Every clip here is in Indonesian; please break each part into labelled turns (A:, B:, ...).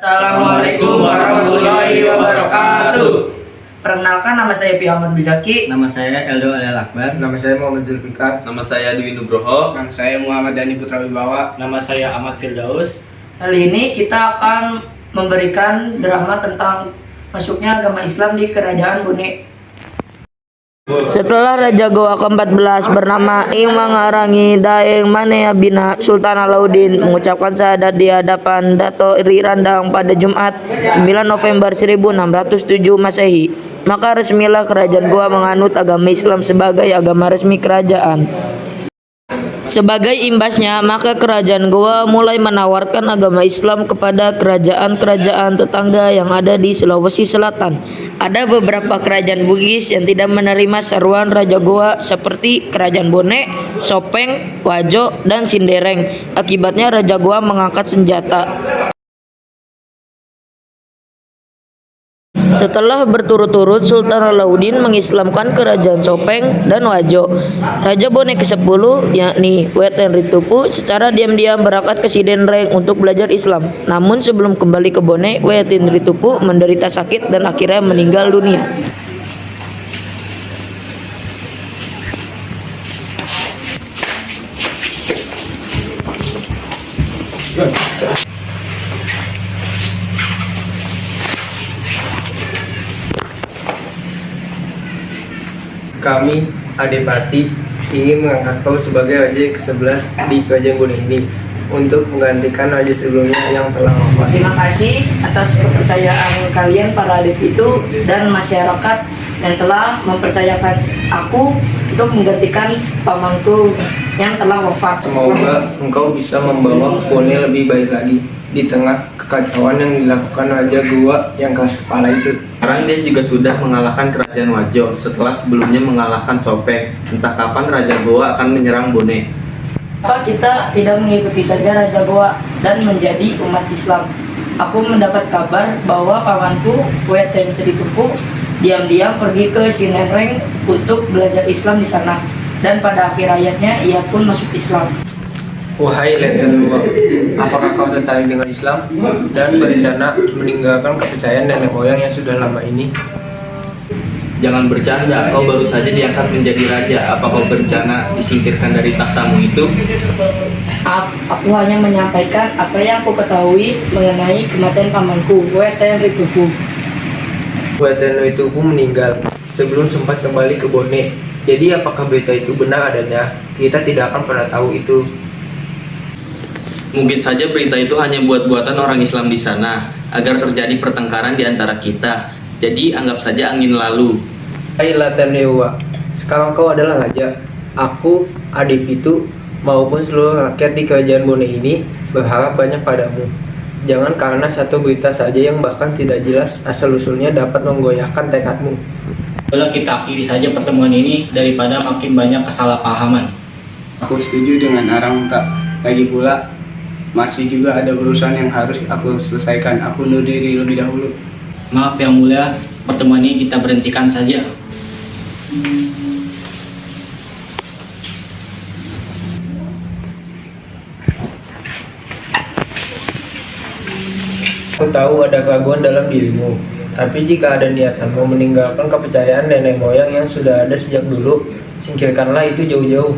A: Assalamualaikum warahmatullahi wabarakatuh.
B: Perkenalkan, nama saya Pi Ahmad Bizaki.
C: Nama saya Eldo Alel Akbar.
D: Nama saya Muhammad Zulfikar.
E: Nama saya Dwi Nugroho.
D: Nama saya Muhammad Dani Putra Wibawa.
C: Nama saya Ahmad Firdaus.
B: Kali ini kita akan memberikan drama tentang masuknya agama Islam di Kerajaan Bone. Setelah Raja Goa ke-14 bernama Ing Mangharangi Daeng Manea Bina Sultan Alauddin mengucapkan syahadat di hadapan Dato Ri Randang pada Jumat 9 November 1607 Masehi, maka resmilah Kerajaan Goa menganut agama Islam sebagai agama resmi kerajaan. Sebagai imbasnya, maka Kerajaan Goa mulai menawarkan agama Islam kepada kerajaan-kerajaan tetangga yang ada di Sulawesi Selatan. Ada beberapa kerajaan Bugis yang tidak menerima seruan Raja Goa seperti Kerajaan Bone, Sopeng, Wajo, dan Sindereng. Akibatnya Raja Goa mengangkat senjata. Setelah berturut-turut Sultan Alauddin mengislamkan kerajaan Sopeng dan Wajo, Raja Bone ke-10 yakni Weten Ritupu secara diam-diam berangkat ke Sindereng untuk belajar Islam. Namun sebelum kembali ke Bone, Weten Ritupu menderita sakit dan akhirnya meninggal dunia.
D: Kami, Adipati, ingin mengangkat kau sebagai Raja ke-11 di Kerajaan Bone ini untuk menggantikan raja sebelumnya yang telah wafat.
B: Terima kasih atas kepercayaan kalian para adik itu dan masyarakat yang telah mempercayakan aku untuk menggantikan pamanku yang telah wafat.
D: Semoga engkau bisa membawa Bone lebih baik lagi di tengah kekacauan yang dilakukan Raja Goa yang keras kepala itu.
E: Sekarang dia juga sudah mengalahkan kerajaan Wajo setelah sebelumnya mengalahkan Sopeng. Entah kapan Raja Goa akan menyerang Bone.
B: Apa kita tidak mengikuti saja Raja Goa dan menjadi umat Islam? Aku mendapat kabar bahwa pamanku Weten Ritupu diam-diam pergi ke Sindereng untuk belajar Islam di sana, dan pada akhir hayatnya ia pun masuk Islam.
D: Wahai Letnan Goa, apakah kau tertarik dengan Islam dan berencana meninggalkan kepercayaan nenek moyang yang sudah lama ini?
E: Jangan bercanda, kau baru saja diangkat menjadi raja. Apa kau berencana disingkirkan dari tahtamu itu?
B: Maaf, aku hanya menyampaikan apa yang aku ketahui mengenai kematian pamanku Weten Ritupu.
D: Weten Ritupu meninggal sebelum sempat kembali ke Bone. Jadi apakah berita itu benar adanya? Kita tidak akan pernah tahu itu.
E: Mungkin saja berita itu hanya buat-buatan orang Islam di sana agar terjadi pertengkaran di antara kita. Jadi anggap saja angin lalu.
D: Hai Letnan Goa, sekarang kau adalah raja. Aku, adik itu, maupun seluruh rakyat di Kerajaan Bone ini berharap banyak padamu. Jangan karena satu berita saja yang bahkan tidak jelas asal-usulnya dapat menggoyahkan tekadmu.
C: Boleh kita akhiri saja pertemuan ini daripada makin banyak kesalahpahaman.
A: Aku setuju dengan Arang tak. Lagi pula masih juga ada urusan yang harus aku selesaikan. Aku undur diri lebih dahulu.
C: Maaf yang mulia, pertemuan ini kita berhentikan saja.
D: Aku tahu ada keraguan dalam dirimu, tapi jika ada niatanmu meninggalkan kepercayaan nenek moyang yang sudah ada sejak dulu, singkirkanlah itu jauh-jauh.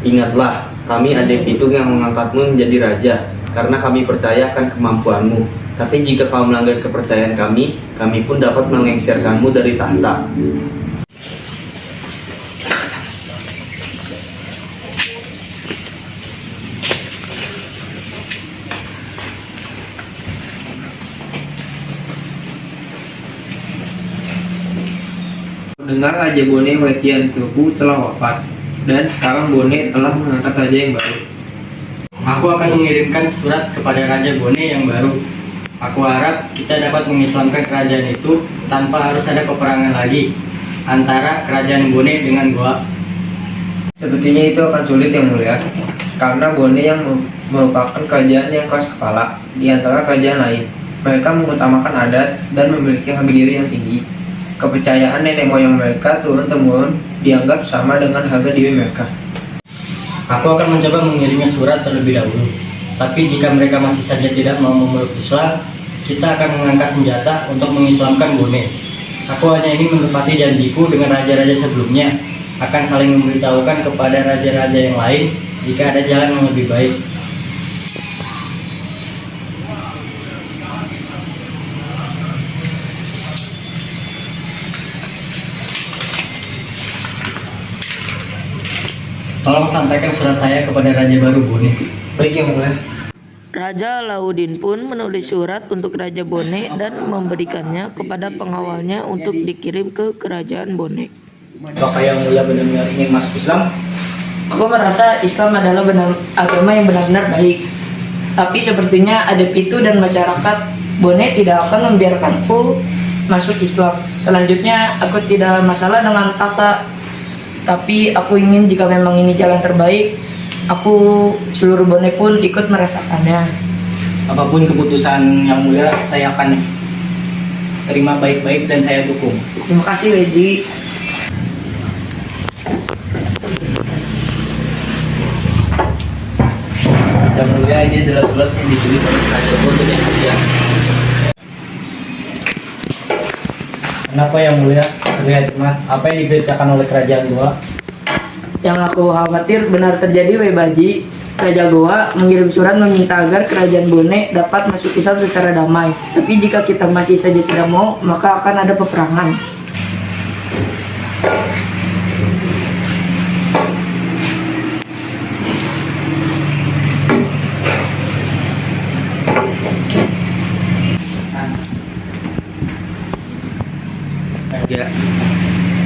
E: Ingatlah, kami adik itu yang mengangkatmu menjadi raja karena kami percaya akan kemampuanmu. Tapi jika kau melanggar kepercayaan kami pun dapat mengengserkanmu dari tahta.
D: Mendengar Raja Bone Weten Ritupu telah wafat, dan sekarang Bone telah mengangkat raja yang baru.
C: Aku akan mengirimkan surat kepada Raja Bone yang baru. Aku harap kita dapat mengislamkan kerajaan itu tanpa harus ada peperangan lagi antara kerajaan Bone dengan Goa.
D: Sepertinya itu akan sulit yang mulia, karena Bone yang merupakan kerajaan yang keras kepala di antara kerajaan lain. Mereka mengutamakan adat dan memiliki harga diri yang tinggi. Kepercayaan nenek moyang mereka turun-temurun dianggap sama dengan harga diri mereka.
C: Aku akan mencoba mengirimnya surat terlebih dahulu. Tapi jika mereka masih saja tidak mau memeluk Islam, kita akan mengangkat senjata untuk mengislamkan Bone. Aku hanya ingin menepati janjiku dengan raja-raja sebelumnya, akan saling memberitahukan kepada raja-raja yang lain jika ada jalan yang lebih baik. Tolong sampaikan surat saya kepada Raja Baru Bone.
D: Baik Yang Mulia.
B: Raja Alauddin pun menulis surat untuk Raja Bone dan memberikannya kepada pengawalnya untuk dikirim ke kerajaan Bone.
A: Apakah Yang Mulia benar-benar ingin masuk Islam?
B: Aku merasa Islam adalah agama yang benar-benar baik. Tapi sepertinya adat itu dan masyarakat Bone tidak akan membiarkanku masuk Islam. Selanjutnya aku tidak masalah dengan tahta. Tapi aku ingin jika memang ini jalan terbaik, seluruh Bone pun ikut merasakannya.
A: Apapun keputusan Yang Mulia, saya akan terima baik-baik dan saya dukung.
B: Terima kasih, Reji.
E: Yang Mulia, ini adalah surat yang ditulis oleh Raja Bone yang mulia.
A: Kenapa Yang Mulia? Terlihat cemas. Apa yang diberitakan oleh kerajaan Goa?
B: Yang aku khawatir benar terjadi, Wei Baji. Raja Goa mengirim surat meminta agar kerajaan Bone dapat masuk Islam secara damai. Tapi jika kita masih saja tidak mau, maka akan ada peperangan.
E: Ya,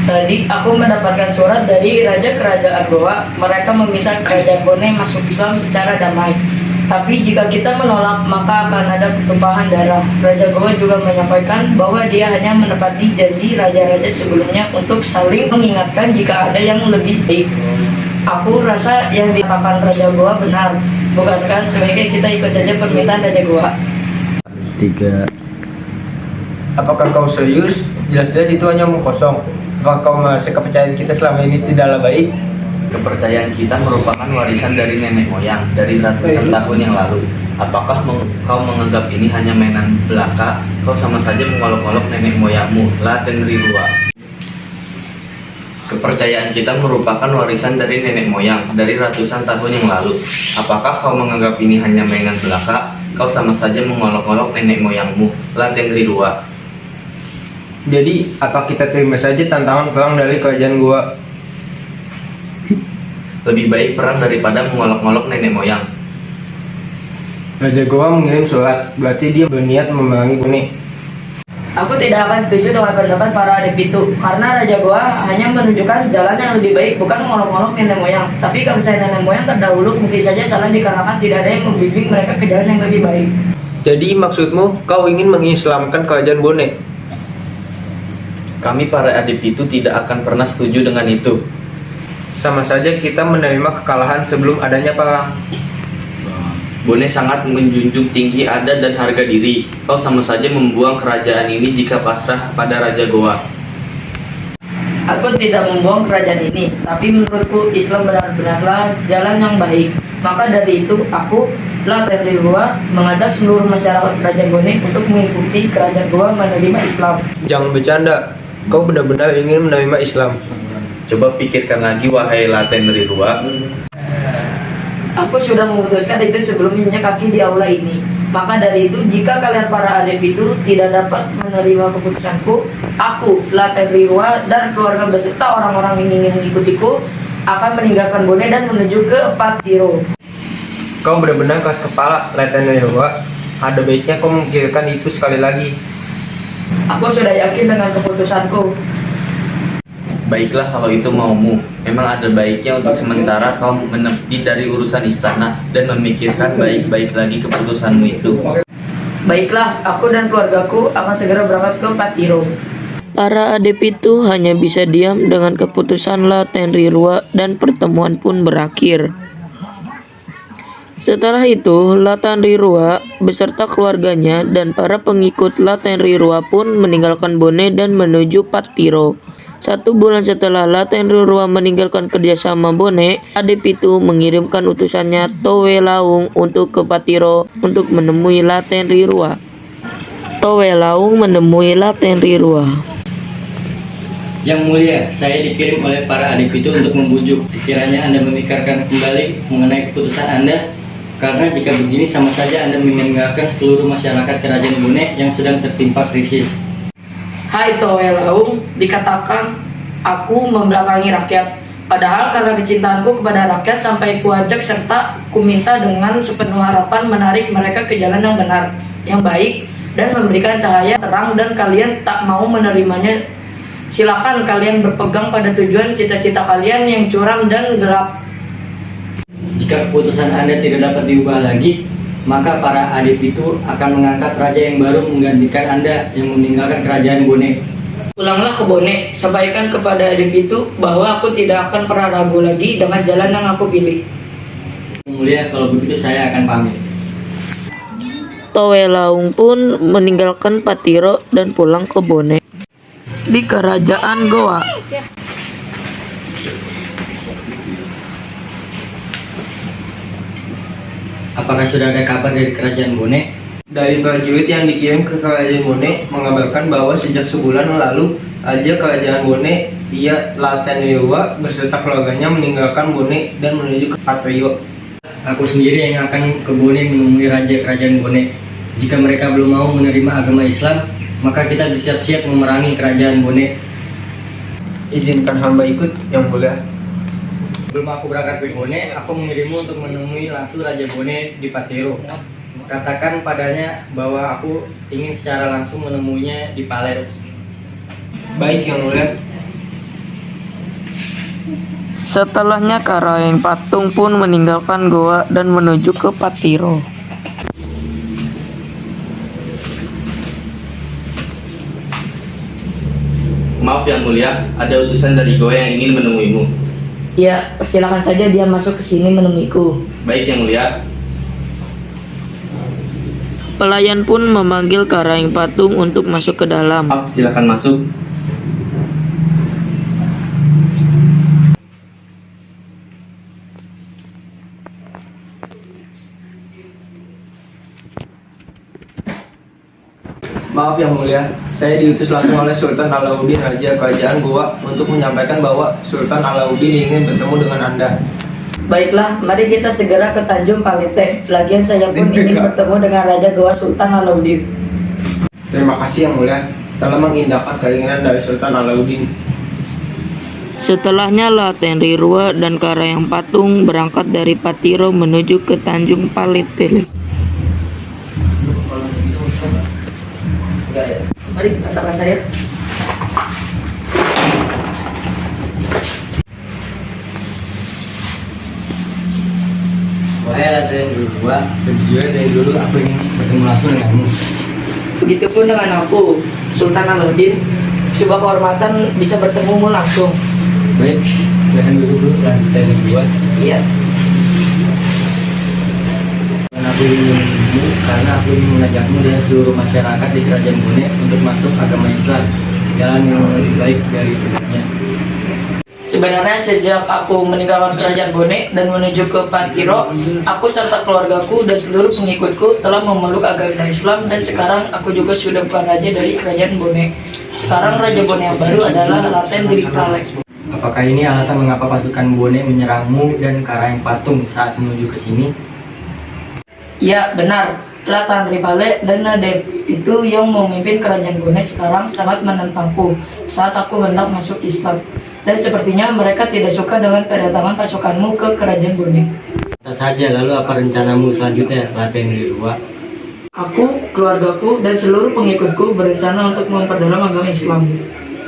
B: Tadi aku mendapatkan surat dari Raja Kerajaan Goa. Mereka meminta kerajaan Bone masuk Islam secara damai. Tapi jika kita menolak, maka akan ada pertumpahan darah. Raja Goa juga menyampaikan bahwa dia hanya menepati janji raja-raja sebelumnya untuk saling mengingatkan jika ada yang lebih baik. Aku rasa yang dikatakan Raja Goa benar. Bukankah sebaiknya kita ikut saja permintaan Raja Goa?
E: 3.
D: Apakah kau serius? Jelas-jelas itu hanya omong kosong. Apakah kau merasa kepercayaan kita selama ini tidaklah baik?
E: Kepercayaan kita merupakan warisan dari nenek moyang dari ratusan tahun yang lalu. Apakah kau menganggap ini hanya mainan belaka? Kau sama saja mengolok-olok nenek moyangmu, Laten Rirua. Kepercayaan kita merupakan warisan dari nenek moyang dari ratusan tahun yang lalu. Apakah kau menganggap ini hanya mainan belaka? Kau sama saja mengolok-olok nenek moyangmu, Laten Rirua.
D: Jadi, apa kita terima saja tantangan perang dari kerajaan Goa?
E: Lebih baik perang daripada mengolok-olok nenek moyang.
D: Raja Goa mengirim surat, berarti dia berniat memerangi Bone.
B: Aku tidak akan setuju dengan pendapat para adep itu, karena Raja Goa hanya menunjukkan jalan yang lebih baik, bukan mengolok-olok nenek moyang. Tapi kepercayaan nenek moyang terdahulu mungkin saja salah dikarenakan tidak ada yang membimbing mereka ke jalan yang lebih baik.
D: Jadi maksudmu, kau ingin mengislamkan kerajaan Bone?
E: Kami para adip itu tidak akan pernah setuju dengan itu.
D: Sama saja kita menerima kekalahan sebelum adanya perang.
E: Bone sangat menjunjung tinggi adat dan harga diri. Kau sama saja membuang kerajaan ini jika pasrah pada Raja Goa.
B: Aku tidak membuang kerajaan ini, tapi menurutku Islam benar-benarlah jalan yang baik. Maka dari itu aku, Laten Rirua, mengajak seluruh masyarakat kerajaan Bone untuk mengikuti kerajaan Goa menerima Islam.
D: Jangan bercanda, kau benar-benar ingin menerima Islam.
E: Coba pikirkan lagi wahai Laten Rirua.
B: Aku sudah memutuskan itu sebelum menginjak kaki di aula ini. Maka dari itu, jika kalian para adep itu tidak dapat menerima keputusanku, aku, Laten Rirua, dan keluarga beserta orang-orang yang ingin mengikutiku akan meninggalkan Bone dan menuju ke Patiro.
D: Kau benar-benar keras kepala, Laten Rirua. Ada baiknya kau memikirkan itu sekali lagi.
B: Aku sudah yakin dengan keputusanku.
E: Baiklah kalau itu maumu. Memang ada baiknya untuk sementara kau menepi dari urusan istana dan memikirkan baik-baik lagi keputusanmu itu.
B: Baiklah, aku dan keluargaku akan segera berangkat ke Patiro.
F: Para adep itu hanya bisa diam dengan keputusan Laten Rirua dan pertemuan pun berakhir. Setelah itu, Laten Rirua beserta keluarganya dan para pengikut Laten Rirua pun meninggalkan Bone dan menuju Patiro. 1 bulan setelah Laten Rirua meninggalkan kerjasama Bone, Adepitu mengirimkan utusannya Towelaung untuk ke Patiro untuk menemui Laten Rirua. Towelaung menemui Laten Rirua.
C: Yang mulia, saya dikirim oleh para Adepitu untuk membujuk. Sekiranya Anda memikirkan kembali mengenai keputusan Anda, karena jika begini sama saja Anda meninggalkan seluruh masyarakat kerajaan Bone yang sedang tertimpa krisis.
B: Hai Towelaung, dikatakan aku membelakangi rakyat. Padahal karena kecintaanku kepada rakyat sampai kuajak serta kuminta dengan sepenuh harapan menarik mereka ke jalan yang benar, yang baik, dan memberikan cahaya terang, dan kalian tak mau menerimanya. Silakan kalian berpegang pada tujuan cita-cita kalian yang curam dan gelap.
C: Jika keputusan Anda tidak dapat diubah lagi, maka para Adepitu akan mengangkat raja yang baru menggantikan Anda yang meninggalkan kerajaan Bone.
B: Pulanglah ke Bone, sampaikan kepada Adepitu bahwa aku tidak akan pernah ragu lagi dengan jalan yang aku pilih.
C: Yang mulia, kalau begitu saya akan pamit.
F: Towelaung pun meninggalkan Patiro dan pulang ke Bone. Di kerajaan Goa,
C: Apakah sudah ada kabar dari kerajaan Bone?
D: Dari prajurit yang dikirim ke kerajaan Bone mengabarkan bahwa sejak sebulan lalu Raja Kerajaan Bone, ia Laten Rirua beserta keluarganya meninggalkan Bone dan menuju ke Patiro.
C: Aku sendiri yang akan ke Bone menemui raja kerajaan Bone. Jika mereka belum mau menerima agama Islam, maka kita bersiap-siap memerangi kerajaan Bone.
D: Izinkan hamba ikut, Yang Mulia.
C: Sebelum aku berangkat ke Bone, aku mengirimmu untuk menemui langsung Raja Bone di Patiro. Katakan padanya bahwa aku ingin secara langsung menemuinya di Paler.
D: Baik, Yang Mulia.
F: setelahnya Karaeng Patung pun meninggalkan Goa dan menuju ke Patiro.
E: Maaf Yang Mulia, ada utusan dari Goa yang ingin menemuimu.
B: Ya, persilakan saja dia masuk ke sini menemuiku.
E: Baik Yang Mulia.
F: Pelayan pun memanggil Karaeng Patung untuk masuk ke dalam.
E: Maaf, silakan masuk.
D: Maaf Yang Mulia, saya diutus langsung oleh Sultan Alauddin Raja Kerajaan Goa untuk menyampaikan bahwa Sultan Alauddin ingin bertemu dengan Anda.
B: Baiklah, mari kita segera ke Tanjung Palete. Lagian saya pun ingin bertemu dengan Raja Goa Sultan Alauddin.
D: Terima kasih Yang Mulia telah mengindahkan keinginan dari Sultan Alauddin.
F: Setelahnya Laten Rirua dan Karaeng Patung berangkat dari Patiro menuju ke Tanjung Palete.
B: Mari, katakan saya.
C: Wahai Laten Rirua, sejujurnya dari dulu aku ingin bertemu langsung denganmu.
B: Begitupun dengan aku, Sultan Alauddin. Sebuah kehormatan bisa bertemumu langsung.
C: Baik, silakan duduk dulu Laten Rirua.
B: Iya.
C: Aku ingin karena aku ingin mengajakmu dan seluruh masyarakat di kerajaan Bone untuk masuk agama Islam, jalan yang lebih baik dari sebelumnya.
B: Sebenarnya sejak aku meninggalkan kerajaan Bone dan menuju ke Patiro, aku serta keluargaku dan seluruh pengikutku telah memeluk agama Islam, dan sekarang aku juga sudah bukan raja dari kerajaan Bone. Sekarang raja Bone yang baru adalah Laten Rirua.
C: Apakah ini alasan mengapa pasukan Bone menyerangmu dan Karaeng Patung saat menuju ke sini?
B: Ya, benar. Laten Rirua dan Adepitu yang memimpin kerajaan Bone sekarang sangat menentangku saat aku hendak masuk Islam. Dan sepertinya mereka tidak suka dengan kedatangan pasukanmu ke kerajaan Bone.
C: Kata saja, lalu apa rencanamu selanjutnya, Laten Rirua?
B: Aku, keluargaku, dan seluruh pengikutku berencana untuk memperdalam agama Islam.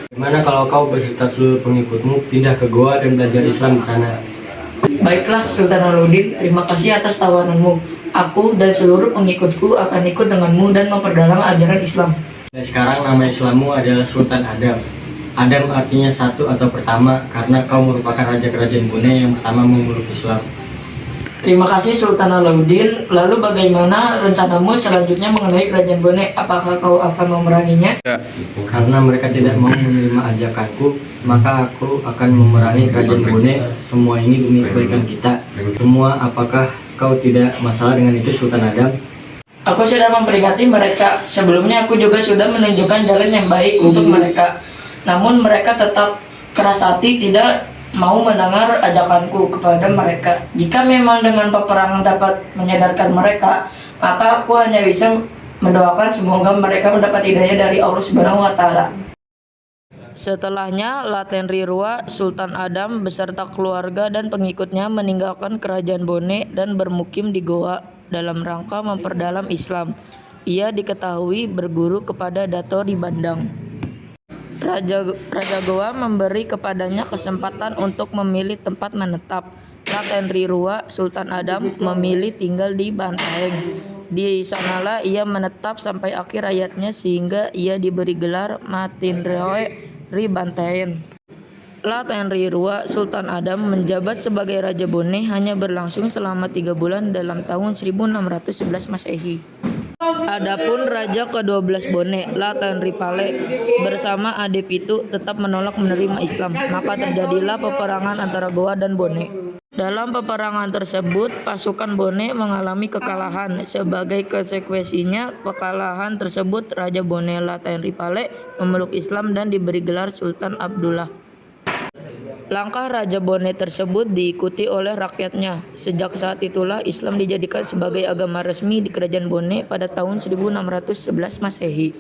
C: Gimana kalau kau beserta seluruh pengikutmu pindah ke Goa dan belajar Islam di sana?
B: Baiklah, Sultan Alauddin, terima kasih atas tawaranmu. Aku dan seluruh pengikutku akan ikut denganmu dan memperdalam ajaran Islam.
C: Dan sekarang nama Islammu adalah Sultan Adam. Adam artinya satu atau pertama, karena kau merupakan raja kerajaan Bone yang pertama memeluk Islam.
B: Terima kasih Sultan Alauddin. Lalu bagaimana rencanamu selanjutnya mengenai kerajaan Bone? Apakah kau akan memeranginya?
C: Karena mereka tidak mau menerima ajakanku, maka aku akan memerangi kerajaan Bone. Semua ini demi kebaikan kita semua. Apakah kau tidak masalah dengan itu, Sultan Adam?
B: Aku sudah memperingati mereka. Sebelumnya aku juga sudah menunjukkan jalan yang baik untuk mereka. Namun mereka tetap keras hati, tidak mau mendengar ajakanku kepada mereka. Jika memang dengan peperangan dapat menyadarkan mereka, maka aku hanya bisa mendoakan semoga mereka mendapat hidayah dari Allah Subhanahu wa Ta'ala.
F: Setelahnya, Laten Rirua, Sultan Adam beserta keluarga dan pengikutnya meninggalkan kerajaan Bone dan bermukim di Goa dalam rangka memperdalam Islam. Ia diketahui berguru kepada Dato di Bandang. Raja Goa memberi kepadanya kesempatan untuk memilih tempat menetap. Laten Rirua, Sultan Adam memilih tinggal di Bantaeng. Di sanalah ia menetap sampai akhir hayatnya sehingga ia diberi gelar Matinreoe Ri Bantaeng. Laten Rirua, Sultan Adam menjabat sebagai Raja Bone hanya berlangsung selama 3 bulan dalam tahun 1611 Masehi. Adapun Raja ke-12 Bone, Laten Ripale, bersama Ade Pitu tetap menolak menerima Islam. Maka terjadilah peperangan antara Goa dan Bone. Dalam peperangan tersebut, pasukan Bone mengalami kekalahan. Sebagai konsekuensinya kekalahan tersebut, Raja Bone Laten Ripale memeluk Islam dan diberi gelar Sultan Abdullah. Langkah Raja Bone tersebut diikuti oleh rakyatnya. Sejak saat itulah Islam dijadikan sebagai agama resmi di kerajaan Bone pada tahun 1611 Masehi.